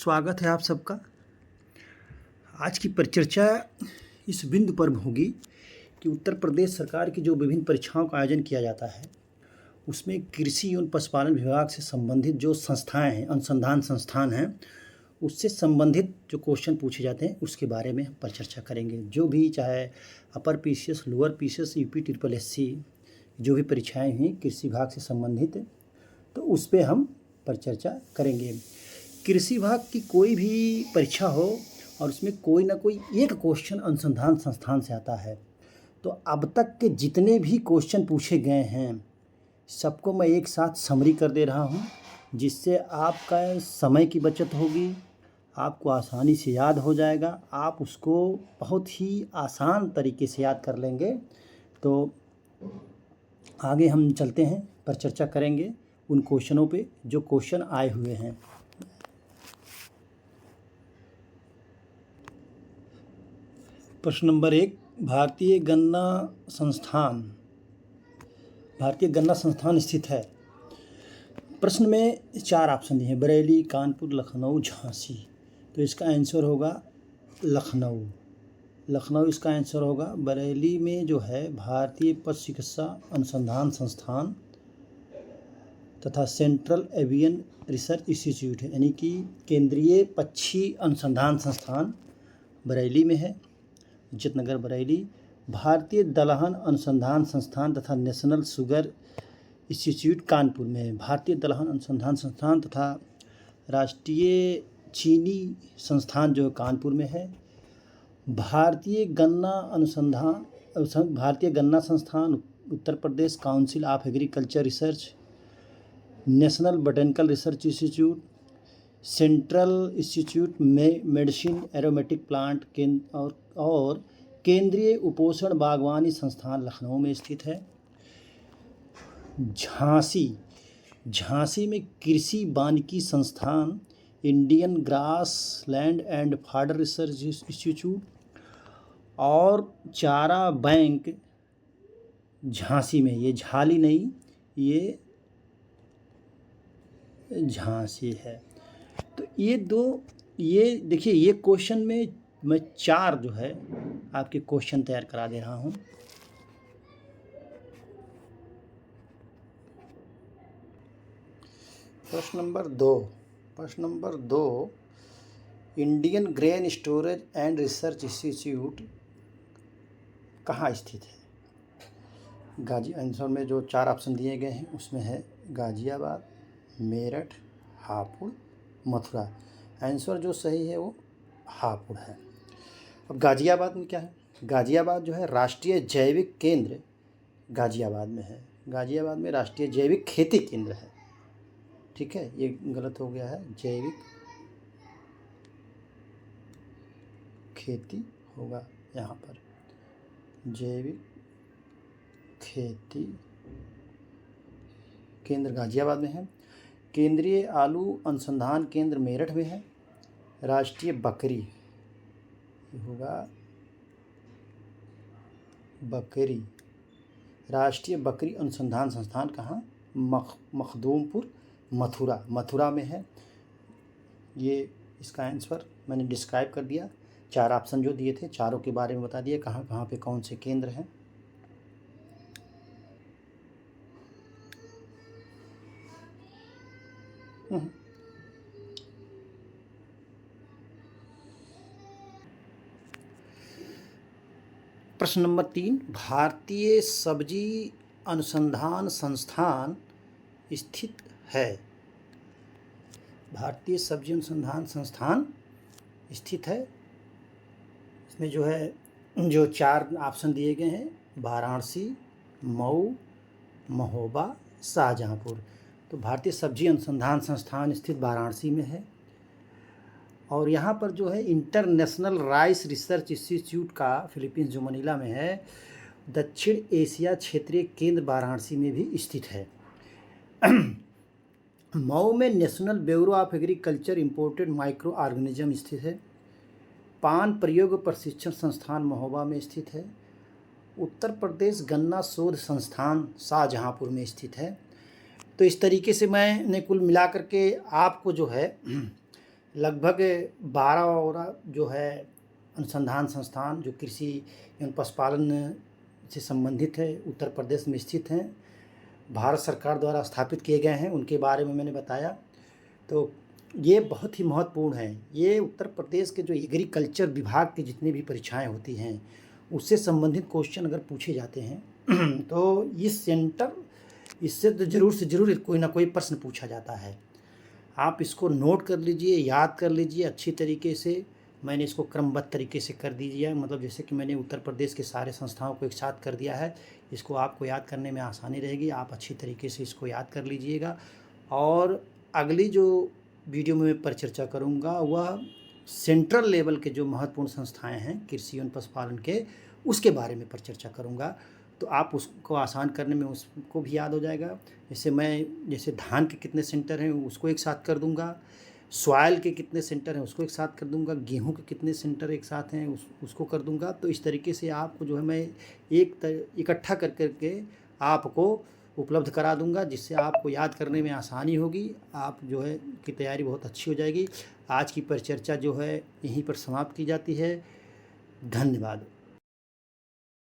स्वागत है आप सबका। आज की परिचर्चा इस बिंदु पर होगी कि उत्तर प्रदेश सरकार की जो विभिन्न परीक्षाओं का आयोजन किया जाता है उसमें कृषि एवं पशुपालन विभाग से संबंधित जो संस्थाएं हैं, अनुसंधान संस्थान हैं, उससे संबंधित जो क्वेश्चन पूछे जाते हैं उसके बारे में हम परिचर्चा करेंगे। जो भी चाहे upper PCS, lower PCS, UP triple SC जो भी परीक्षाएँ हुई कृषि विभाग से संबंधित, तो उस पर हम परिचर्चा करेंगे। कृषि विभाग की कोई भी परीक्षा हो और उसमें कोई ना कोई एक क्वेश्चन अनुसंधान संस्थान से आता है, तो अब तक के जितने भी क्वेश्चन पूछे गए हैं सबको मैं एक साथ समरी कर दे रहा हूं, जिससे आपका समय की बचत होगी, आपको आसानी से याद हो जाएगा, आप उसको बहुत ही आसान तरीके से याद कर लेंगे। तो आगे हम चलते हैं, पर चर्चा करेंगे उन क्वेश्चनों पे जो क्वेश्चन आए हुए हैं। प्रश्न नंबर 1, भारतीय गन्ना संस्थान स्थित है। प्रश्न में 4 ऑप्शन दिए हैं, बरेली, कानपुर, लखनऊ, झांसी। तो इसका आंसर होगा लखनऊ इसका आंसर होगा। बरेली में जो है भारतीय पशु चिकित्सा अनुसंधान संस्थान तथा सेंट्रल एवियन रिसर्च इंस्टीट्यूट है, यानी कि केंद्रीय पक्षी अनुसंधान संस्थान बरेली में है, इज्जतनगर बरेली। भारतीय दलहन अनुसंधान संस्थान तथा नेशनल शुगर इंस्टीट्यूट कानपुर में है। भारतीय दलहन अनुसंधान संस्थान तथा राष्ट्रीय चीनी संस्थान जो कानपुर में है। भारतीय गन्ना संस्थान Uttar Pradesh council of agriculture research, national botanical research institute, central institute में मेडिसिन एरोमेटिक प्लांट और केंद्रीय उपोषण बागवानी संस्थान लखनऊ में स्थित है। झांसी में कृषि वानिकी संस्थान, Indian grass land and fodder research institute और चारा बैंक झांसी में, ये झाली नहीं, ये झांसी है। तो ये देखिए, ये क्वेश्चन में मैं 4 जो है आपके क्वेश्चन तैयार करा दे रहा हूँ। प्रश्न number 2, Indian grain storage and research institute कहाँ स्थित है? आंसर में जो 4 ऑप्शन दिए गए हैं उसमें है गाजियाबाद, मेरठ, हापुड़, मथुरा। आंसर जो सही है वो हापुड़ है। अब गाजियाबाद में क्या है? गाजियाबाद जो है राष्ट्रीय जैविक केंद्र गाजियाबाद में है। गाजियाबाद में राष्ट्रीय जैविक खेती केंद्र है। ठीक है, ये गलत हो गया है, जैविक खेती होगा यहाँ पर, जैविक खेती केंद्र गाजियाबाद में है। केंद्रीय आलू अनुसंधान केंद्र मेरठ में है। राष्ट्रीय बकरी राष्ट्रीय बकरी अनुसंधान संस्थान कहाँ? मखदूमपुर, मथुरा में है। ये इसका आंसर मैंने डिस्क्राइब कर दिया। 4 ऑप्शन जो दिए थे चारों के बारे में बता दिए, कहाँ कहाँ पे कौन से केंद्र हैं। प्रश्न नंबर 3, भारतीय सब्जी अनुसंधान संस्थान स्थित है। भारतीय सब्जी अनुसंधान संस्थान स्थित है। इसमें जो है जो 4 ऑप्शन दिए गए हैं, वाराणसी, मऊ, महोबा, शाहजहाँपुर। तो भारतीय सब्जी अनुसंधान संस्थान स्थित वाराणसी में है। और यहाँ पर जो है इंटरनेशनल राइस रिसर्च इंस्टीट्यूट का फिलीपींस जो मनीला में है, दक्षिण एशिया क्षेत्रीय केंद्र वाराणसी में भी स्थित है। मऊ में national bureau of agriculture imported micro organism स्थित है। पान प्रयोग प्रशिक्षण संस्थान महोबा में स्थित है। उत्तर प्रदेश गन्ना शोध संस्थान शाहजहाँपुर में स्थित है। तो इस तरीके से मैंने कुल मिलाकर के आपको जो है लगभग 12 और जो है अनुसंधान संस्थान जो कृषि एवं पशुपालन से संबंधित है उत्तर प्रदेश में स्थित हैं, भारत सरकार द्वारा स्थापित किए गए हैं, उनके बारे में मैंने बताया। तो ये बहुत ही महत्वपूर्ण है। ये उत्तर प्रदेश के जो एग्रीकल्चर विभाग की जितनी भी परीक्षाएं होती हैं उससे संबंधित क्वेश्चन अगर पूछे जाते हैं तो इससे तो ज़रूर से ज़रूर कोई ना कोई प्रश्न पूछा जाता है। आप इसको नोट कर लीजिए, याद कर लीजिए अच्छी तरीके से। मैंने इसको क्रमबद्ध तरीके से कर दीजिए, मतलब जैसे कि मैंने उत्तर प्रदेश के सारे संस्थाओं को एक साथ कर दिया है। इसको आपको याद करने में आसानी रहेगी, आप अच्छी तरीके से इसको याद कर लीजिएगा। और अगली जो वीडियो में मैं परिचर्चा करूँगा वह सेंट्रल लेवल के जो महत्वपूर्ण संस्थाएँ हैं कृषि एवं पशुपालन के, उसके बारे में परिचर्चा करूँगा। तो आप उसको आसान करने में उसको भी याद हो जाएगा। जैसे धान के कितने सेंटर हैं उसको एक साथ कर दूंगा, सॉइल के कितने सेंटर हैं उसको एक साथ कर दूंगा, गेहूं के कितने सेंटर एक साथ हैं उसको कर दूंगा। तो इस तरीके से आपको जो है मैं इकट्ठा कर करके आपको उपलब्ध करा दूंगा, जिससे आपको याद करने में आसानी होगी, आप जो है की तैयारी बहुत अच्छी हो जाएगी। आज की परिचर्चा जो है यहीं पर समाप्त की जाती है। धन्यवाद।